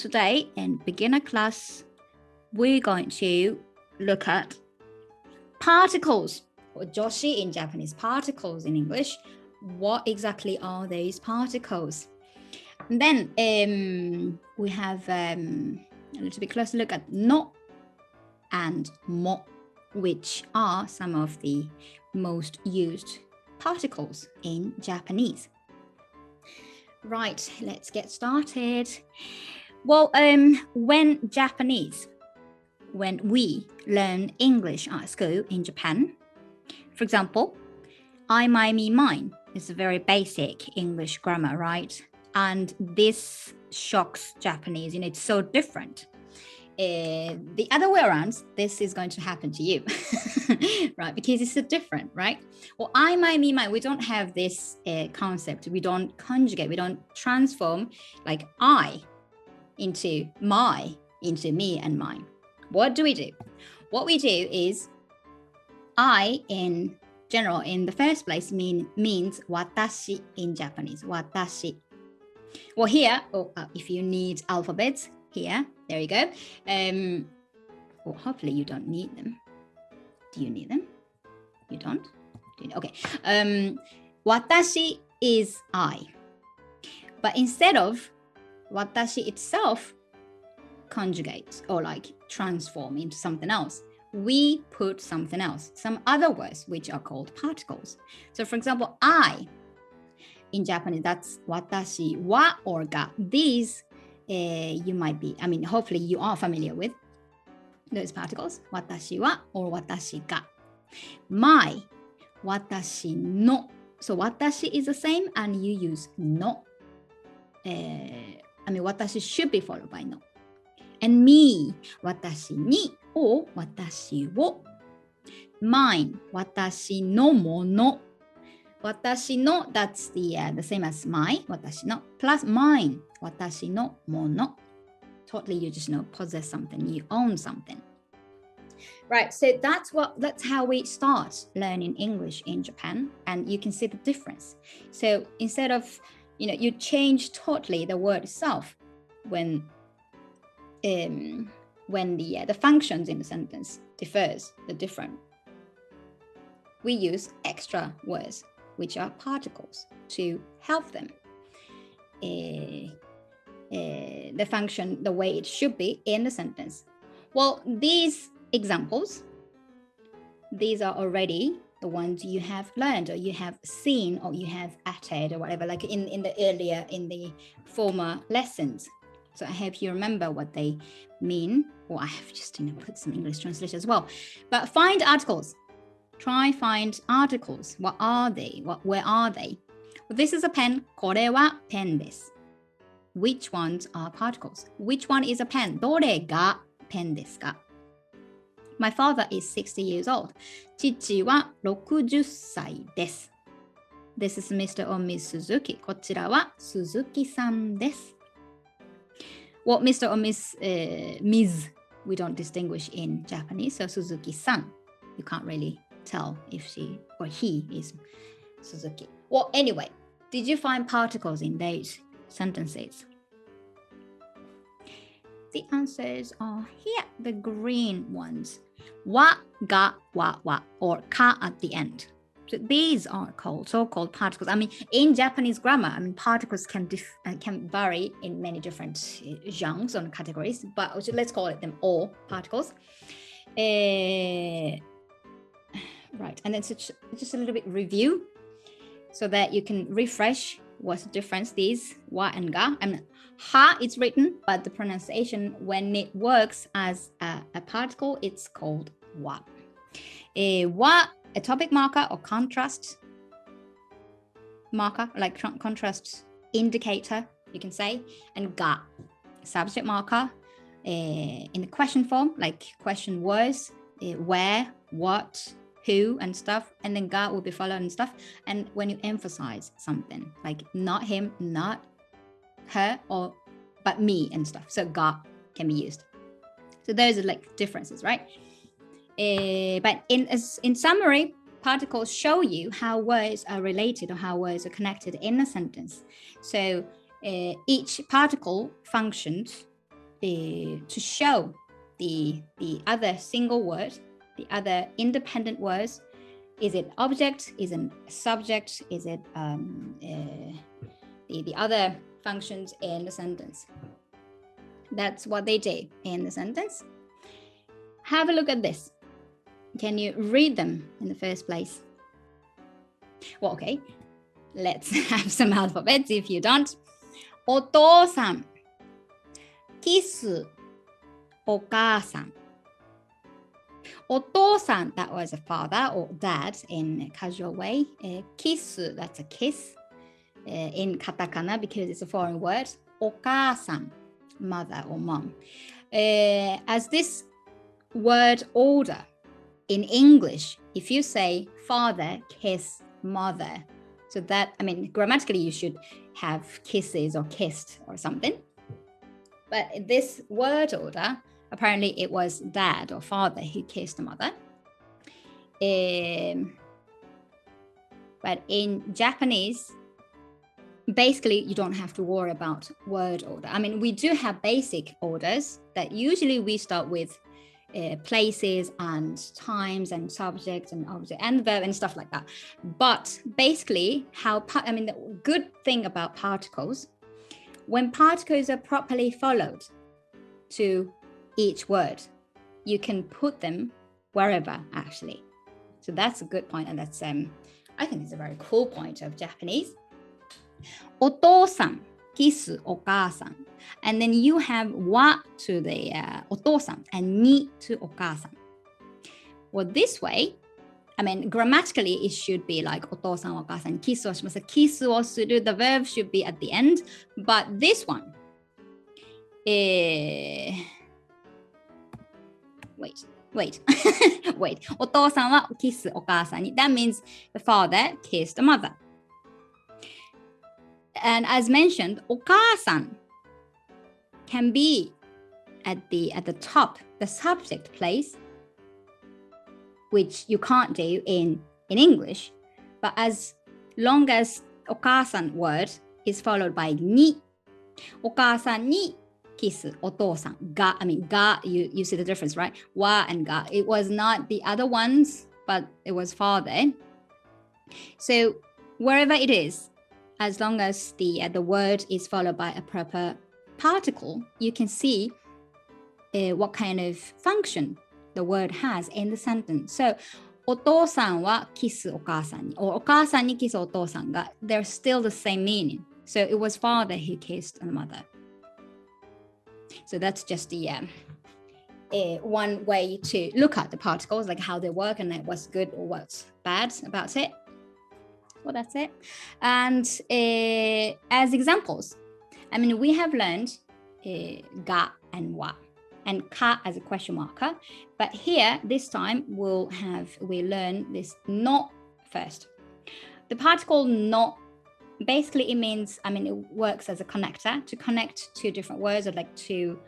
today in beginner class, we're going to look at particles, or joshi in Japanese, particles in English. What exactly are these particles? And then we have a little bit closer look at no and mo, which are some of the most used particles in Japanese. Right, let's get started. Well, when we learn English at school in Japan, for example, I, my, me, mine is a very basic English grammar, right? And this shocks Japanese, it's so different. The other way around, this is going to happen to you, right? Because it's so different, right? Well, I, my, me, mine, we don't have this concept. We don't conjugate, we don't transform like I into my, into me and mine. What do we do? What we do is I in general, in the first place, means watashi in Japanese, watashi. Well, here, if you need alphabets, here, there you go. Well, hopefully you don't need them. Do you need them? You don't? Okay. Watashi is I. But instead of watashi itself conjugate or like transform into something else, we put something else, some other words, which are called particles. So for example, I, in Japanese, that's watashi wa or ga. These you might be, hopefully you are familiar with those particles, watashi wa or watashi ga. My, watashi no. So watashi is the same and you use no. Watashi should be followed by no. And me, watashi ni or watashi wo. Mine, watashi no mono. Watashi no, that's the same as my, watashi no, plus mine, watashi no mono. Totally, you just possess something, you own something. Right, so that's how we start learning English in Japan, and you can see the difference. So instead of, you change totally the word itself when the functions in the sentence differs, the different. We use extra words, which are particles, to help them the function the way it should be in the sentence. Well, these examples, these are already the ones you have learned or you have seen or you have uttered or whatever, like in the former lessons. So I hope you remember what they mean. Or I have just put some English translation as well. But find articles. Try find articles. What are they? Where are they? Well, this is a pen. これはペンです。Which ones are particles? Which one is a pen? どれがペンですか? My father is 60 years old. 父は60歳です。This is Mr. or Miss Suzuki. こちらは鈴木さんです。Well, Mr. or Miss, Ms. we don't distinguish in Japanese. So Suzuki-san, you can't really tell if she or he is Suzuki. Well, anyway, did you find particles in those sentences? The answers are here, the green ones. Wa, ga, wa, or ka at the end. So these are so-called particles. In Japanese grammar, particles can vary in many different genres or categories, but let's call it them all particles. Right, and then just a little bit review so that you can refresh what's the difference, these wa and ga. Ha, it's written, but the pronunciation, when it works as a particle, it's called wa. Wa, a topic marker or contrast marker, like contrast indicator, you can say, and ga, subject marker in the question form, like question words, where, what, who, and stuff, and then ga will be followed and stuff. And when you emphasize something, like not him, not her, but me and stuff, so ga can be used. So those are like differences, right? But in summary, particles show you how words are related or how words are connected in a sentence. So each particle functions to show the other single word, the other independent words. Is it object? Is it subject? Is it the other functions in the sentence? That's what they do in the sentence. Have a look at this. Can you read them in the first place? Well, okay. Let's have some alphabets if you don't. お父さん、キス、お母さん。お父さん, that was a father or dad in a casual way. Kiss, that's a kiss in katakana because it's a foreign word. お母さん, mother or mom. As this word order in English, if you say father, kiss, mother, so that, I mean, grammatically you should have kisses or kissed or something. But this word order, apparently it was dad or father who kissed the mother. But in Japanese, basically you don't have to worry about word order. I mean, we do have basic orders that usually we start with places and times and subject and object and verb and stuff like that. But basically the good thing about particles, when particles are properly followed to each word, you can put them wherever actually. So that's a good point, and that's I think it's a very cool point of Japanese. お父さん、キス、お母さん. And then you have wa to the お父さん and ni to お母さん. Well, this way, I mean, grammatically, it should be like お父さん、お母さんにキスをします。キスをする, the verb should be at the end. But this one, wait. Wait. お父さんはキスお母さんに. That means the father kissed the mother. And as mentioned, お母さん can be at the top, the subject place, which you can't do in English. But as long as お母さん word is followed by に, お母さんにキスお父さんが, I mean, が, you see the difference, right? わ and が. It was not the other ones, but it was father. So wherever it is, as long as the word is followed by a proper particle, you can see what kind of function the word has in the sentence. So お父さんはキスお母さんに or お母さんにキスお父さんが they're still the same meaning. So it was father who kissed the mother. So that's just the one way to look at the particles, like how they work and what's good or what's bad about it. Well, that's it. And as examples, I mean, we have learned ga and wa and ka as a question marker. But here, this time, we learn this no first. The particle no, basically it means, I mean, it works as a connector to connect two different words or like two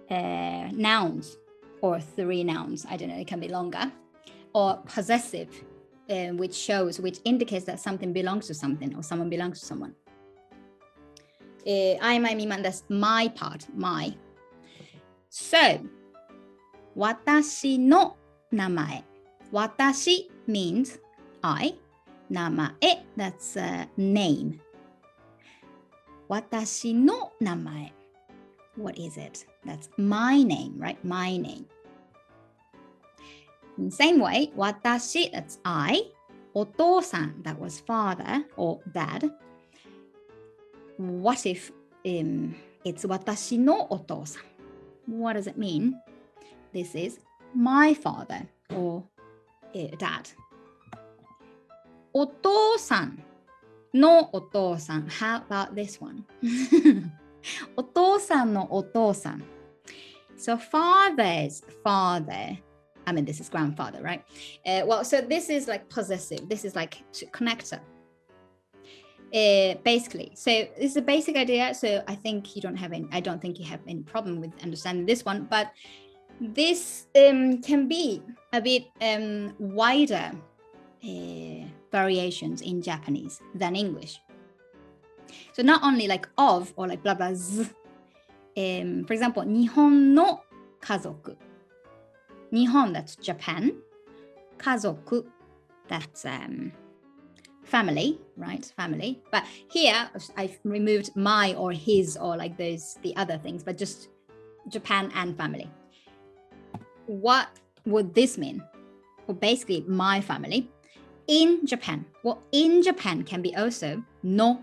nouns or three nouns. I don't know, it can be longer. Or possessive, which indicates that something belongs to something or someone belongs to someone. I, my, me, man, that's my part, my. So, 私の名前. 私 means I. 名前, that's a name. 私の名前. What is it? That's my name, right? My name. In the same way, 私, that's I. お父さん, that was father or dad. What if it's 私のお父さん? What does it mean? This is my father or dad. お父さんのお父さん. How about this one? お父さんのお父さん. So father's father. I mean, this is grandfather, right? Well, so this is like possessive. This is like connector. Basically, so this is a basic idea. So I don't think you have any problem with understanding this one. But this can be a bit wider variations in Japanese than English. So not only like of or like blah blah z, For example, 日本の家族。日本, that's Japan. 家族, that's family, right? Family. But here, I've removed my or his or like those, the other things, but just Japan and family. What would this mean? Well, basically, my family in Japan. Well, in Japan can be also no.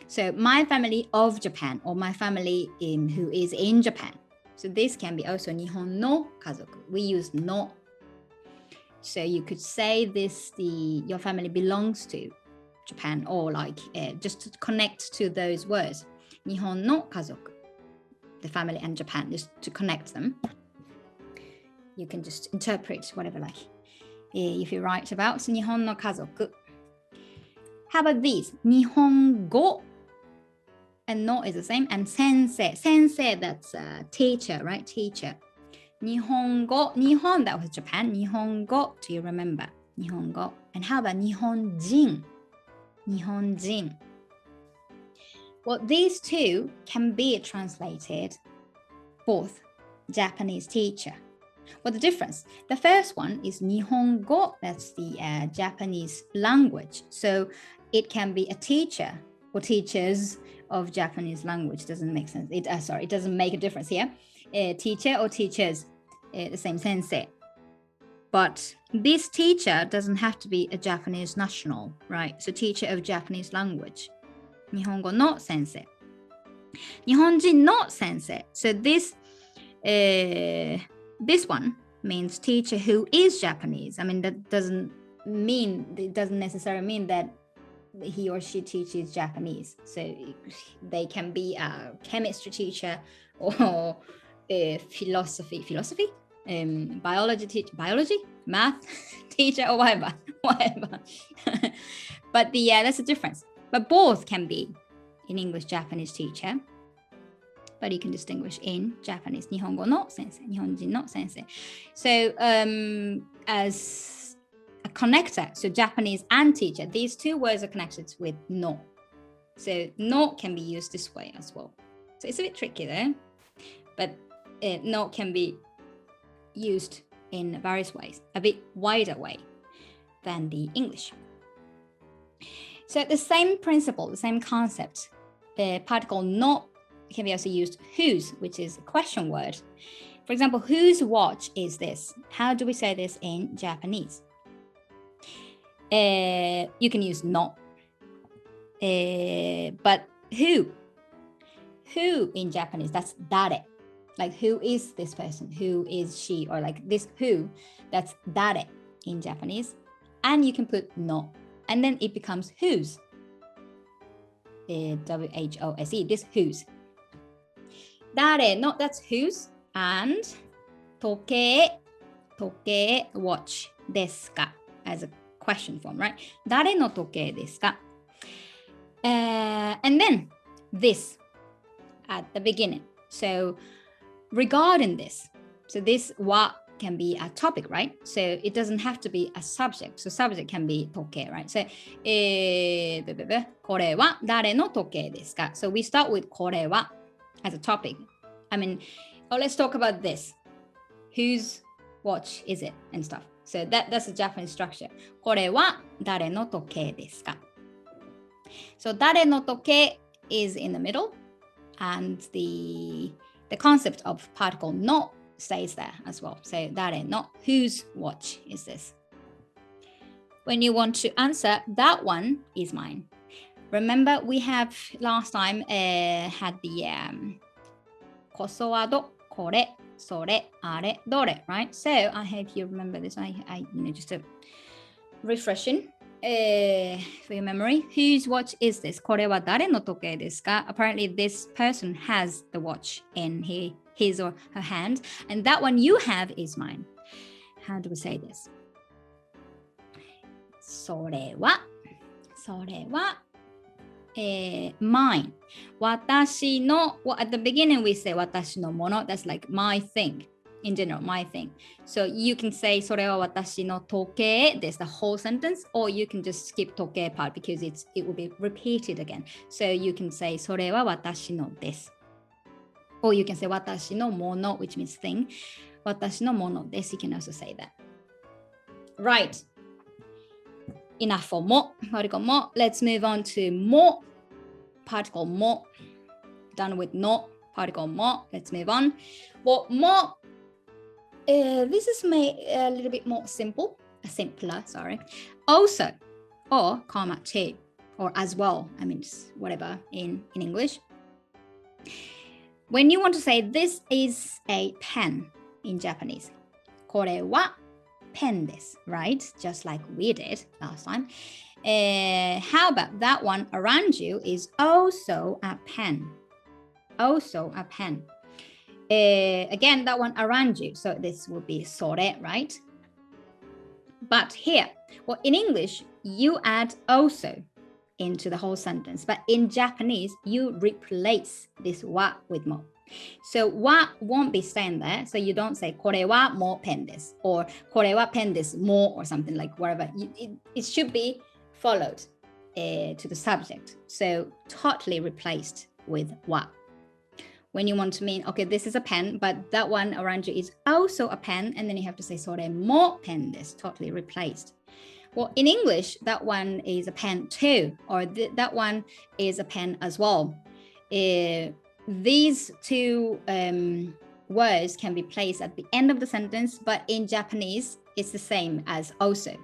So my family of Japan or my family who is in Japan. So this can be also 日本の家族. We use no. So you could say this, your family belongs to Japan, or like just to connect to those words. 日本の家族. The family and Japan, just to connect them. You can just interpret whatever like. If you write about 日本の家族. How about these? 日本語 and no is the same. And sensei. Sensei, that's teacher, right? Teacher. 日本語. Nihon, that was Japan. 日本語, do you remember? 日本語. And how about 日本人? 日本人. Well, these two can be translated both Japanese teacher. Well, the difference, the first one is 日本語, that's the Japanese language. So it can be a teacher or teachers of Japanese language. Doesn't make sense. It doesn't make a difference here. Teacher or teachers, the same sensei. But this teacher doesn't have to be a Japanese national, right? So teacher of Japanese language. 日本語の先生. 日本人の先生. So this one means teacher who is Japanese. I mean, that doesn't necessarily mean that he or she teaches Japanese. So they can be a chemistry teacher or a philosophy, biology, math teacher, or whatever. But that's the difference. But both can be in English, Japanese teacher. But you can distinguish in Japanese, 日本語の先生, 日本人の先生. So as a connector, so Japanese and teacher, these two words are connected with no. So no can be used this way as well. So it's a bit tricky there, but no can be used in various ways, a bit wider way than the English. So the same principle, the same concept, the particle no can be also used whose, which is a question word. For example, whose watch is this? How do we say this in Japanese? You can use no. But who in Japanese, that's dare. Like, who is this person? Who is she? Or like this who, that's dare in Japanese. And you can put no. And then it becomes whose. W-H-O-S-E, this whose. Dare, no, that's whose. And toke, watch, desu ka, as a question form, right? Dare no toke desu ka? And then this at the beginning. So regarding this, so this wa can be a topic, right? So it doesn't have to be a subject. So subject can be toke, right? So これは誰の時計ですか? So we start with これは as a topic. I mean, let's talk about this. Whose watch is it and stuff. So that's a Japanese structure. これは誰の時計ですか? So 誰の時計 is in the middle, and the concept of particle no stays there as well. So 誰の whose watch is this? When you want to answer, that one is mine. Remember, we have last time had the こそはど、これ、それ、あれ、どれ, right? So I hope you remember this. I just a refreshing for your memory. Whose watch is this? これは誰の時計ですか? Apparently this person has the watch in his or her hand, and that one you have is mine. How do we say this? それは mine. 私の well, at the beginning we say 私のもの. That's like my thing. In general, my thing. So you can say それは私の時計 There's the whole sentence, or you can just skip 時計 part because it will be repeated again. So you can say それは私のです. Or you can say watashi no mono, which means thing. Watashi no mono desu. You can also say that. Right. Enough for mo, particle mo. Let's move on to mo, particle mo. Done with no, particle mo. Let's move on. Well, mo, this is made a little bit more simpler, sorry. Also, or comma too, or as well. I mean, whatever in English. When you want to say this is a pen in Japanese, これはpenです, right? Just like we did last time. How about that one around you is also a pen. Also a pen. Again, that one around you. So this would be sore, right? But here, well, in English, you add also into the whole sentence. But in Japanese, you replace this wa with mo. So wa won't be staying there. So you don't say これはもうペンです or これはペンですも or something like whatever. It should be followed to the subject. So totally replaced with wa. When you want to mean, okay, this is a pen, but that one around you is also a pen, and then you have to say それもペンです, totally replaced. Well, in English, that one is a pen too, or that one is a pen as well. These two words can be placed at the end of the sentence, but in Japanese, it's the same as also.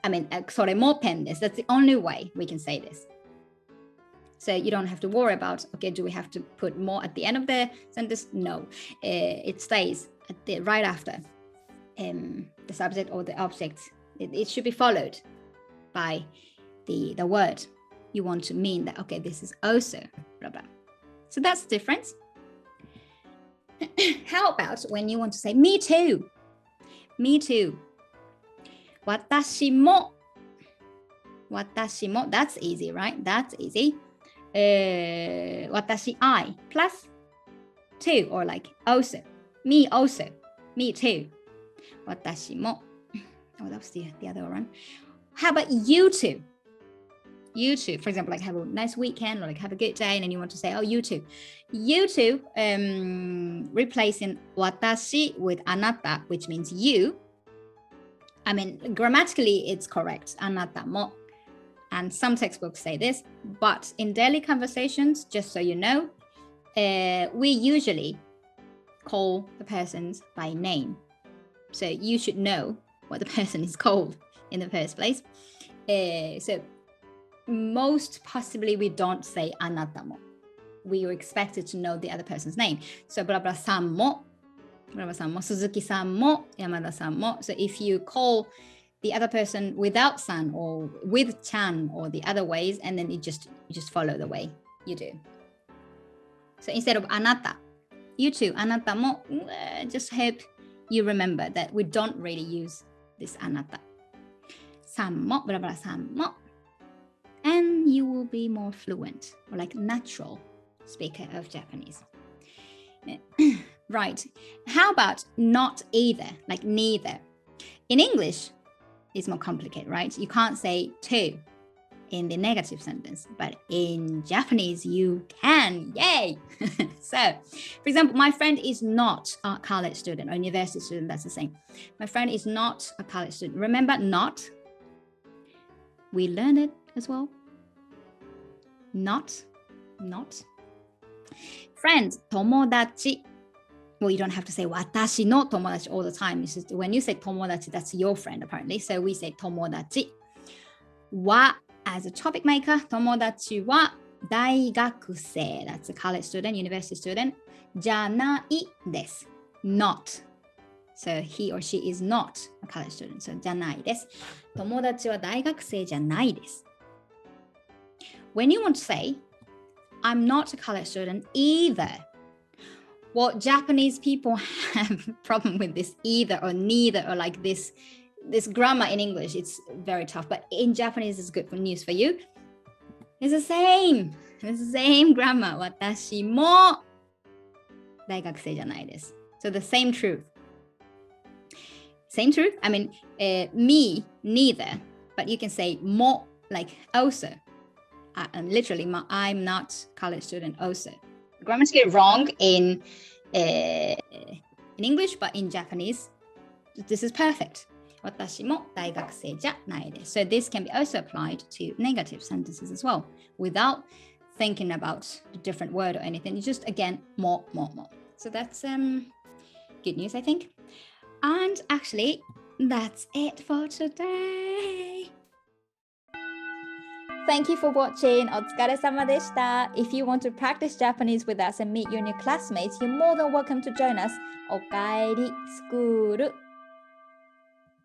I mean, それもペンです. That's the only way we can say this. So you don't have to worry about, okay, do we have to put more at the end of the sentence? No, it stays at right after the subject or the object. It should be followed by the word you want to mean that, okay, this is also, blah, blah. So that's the difference. How about when you want to say, me too? Me too. 私も. 私も. That's easy, right? That's easy. 私 I plus too, or like also. Me also. Me too. 私も. Oh, that was the other one. How about you too? You too. For example, like have a nice weekend or like have a good day, and then you want to say, oh, you too. You too, replacing 私 with あなた, which means you. I mean, grammatically, it's correct. あなたも. And some textbooks say this, but in daily conversations, just so you know, we usually call the persons by name. So you should know what the person is called in the first place. So most possibly we don't say あなたも. We are expected to know the other person's name. So ブラブラさんも, ブラブラさんも、鈴木さんも、山田さんも. So if you call the other person without san or with chan or the other ways, and then you just follow the way you do. So instead of あなた, you too, あなたも, just hope you remember that we don't really use this あなた. さんも, ブラブラさんも. And you will be more fluent or like natural speaker of Japanese. Right. How about not either, like neither? In English, it's more complicated, right? You can't say to in the negative sentence, but in Japanese, you can. Yay! So, for example, my friend is not a college student or university student. That's the same. My friend is not a college student. Remember, not? We learned it as well. Not. Friend, 友達. Well, you don't have to say 私の友達 all the time. It's just when you say 友達, that's your friend apparently. So we say 友達. は as a topic maker, 友達は大学生. That's a college student, university student. じゃないです. Not. So he or she is not a college student. So じゃないです. 友達は大学生じゃないです. When you want to say, I'm not a college student either. Well, Japanese people have a problem with this either or neither or like this grammar in English. It's very tough, but in Japanese, it's good news for you. It's the same. It's the same grammar. 私も大学生じゃないです. So the same truth. Same truth. I mean, me, neither. But you can say も like also. And literally, I'm not college student also. grammatically wrong in English, but in Japanese, this is perfect. 私も大学生じゃないです。So this can be also applied to negative sentences as well, without thinking about the different word or anything. It's just, again, more. So that's good news, I think. And actually, that's it for today. Thank you for watching. お疲れ様でした。If you want to practice Japanese with us and meet your new classmates, you're more than welcome to join us. おかえりスクール